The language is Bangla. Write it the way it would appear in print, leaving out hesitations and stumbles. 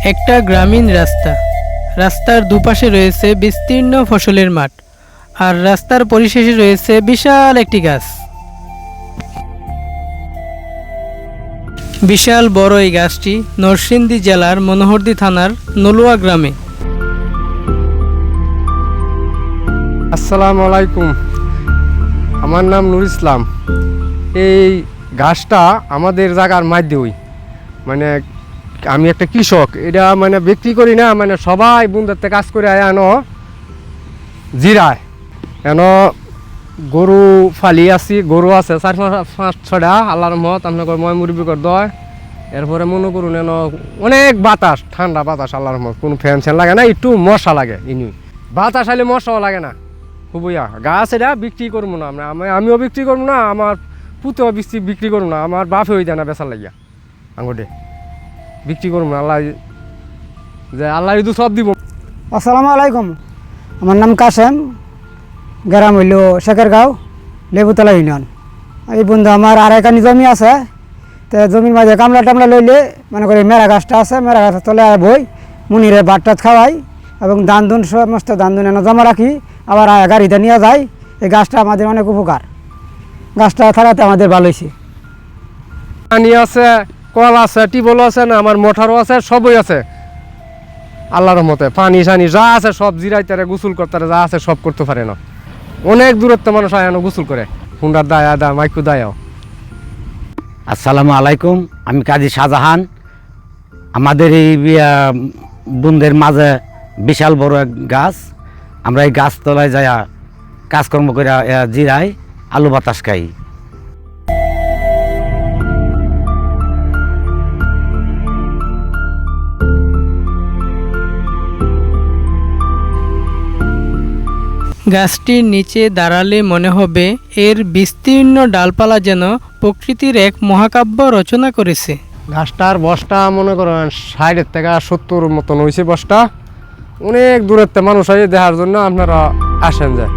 একটা গ্রামীণ রাস্তা। রাস্তার দুপাশে রয়েছে বিস্তীর্ণ ফসলের মাঠ, আর রাস্তার পরিশেষে রয়েছে বিশাল একটি গাছ। বিশাল বড় এই গাছটি নরসিংদী জেলার মনোহরদী থানার নলুয়া গ্রামে। আসসালামু আলাইকুম, আমার নাম নুর ইসলাম। এই ঘাসটা আমাদের জায়গার মাধ্যমেই, মানে আমি একটা কৃষক, এটা মানে বিক্রি করি না, মানে সবাই বন্ধুত্বে কাজ করে এনো জিরায়। এন গরু ফালি আছি, গরু আছে 4-5-6টা, আল্লাহর রহমত আপনার ময় মুরব্বী কর দয়। এরপরে মনে করুন এন অনেক বাতাস, ঠান্ডা বাতাস, আল্লাহর রহমত, কোনো ফ্যান ফ্যান লাগে না, একটু মশা লাগে। ইনি বাতাস আইলে মশাও লাগে না। খুবইয়া গাছ এটা বিক্রি করবো না আমরা, আমিও বিক্রি করবো না, আমার পুতেও বিক্রি করবো না, আমার বাপে হয়ে যায় না বেচার লাগিয়া আঙুঠে বিক্রি করবো না। আল্লাহ যে আল্লাহ ইদু সব দিব। আসসালামু আলাইকুম, আমার নাম কাসেম, গ্রাম হইল শেখেরগাঁও, লেবুতলা ইউনিয়ন। এই বন্ধু আমার আর এখানে জমি আছে, তো জমির মাঝে কামলা টামলা লইলে মনে করি মেরা গাছটা আছে, মেরা গাছের তলে বই মুনিরে ভাত টাত খাওয়াই এবং ধান ধুন সমস্ত ধান ধুন এনে জমা রাখি, আবার গাড়িতে নিয়ে যাই। এই গাছটা আমাদের অনেক উপকার, গাছটা থাকাতে আমাদের ভালো হয়েছে। পানি আছে, কল আছে, টিউবওয়েল আছে, না আমার মোটরও আছে, সবই আছে আল্লাহর রহমতে। পানি সানি যা আছে সব জিরাইতারে, গোসল করতারে, যা আছে সব করতে পারে না। অনেক দূরত্ব মানুষ আয় গোসল করে, হুন্ডার দায় আদা মাইকু দায়ও। আসসালামু আলাইকুম, আমি কাজী শাহজাহান। আমাদের এই বন্ধের মাঝে বিশাল বড় এক গাছ, আমরা এই গাছতলায় যাইয়া কাজকর্ম করে জিরাই, আলু বাতাস খাই। গাছটির নিচে দাঁড়ালে মনে হবে এর বিস্তীর্ণ ডালপালা যেন প্রকৃতির এক মহাকাব্য রচনা করেছে। ঘাসটার বসটা মনে করেন 60 থেকে 70 মতন হয়েছে বসটা। অনেক দূরের মানুষ হয় দেখার জন্য আপনারা আসেন যায়।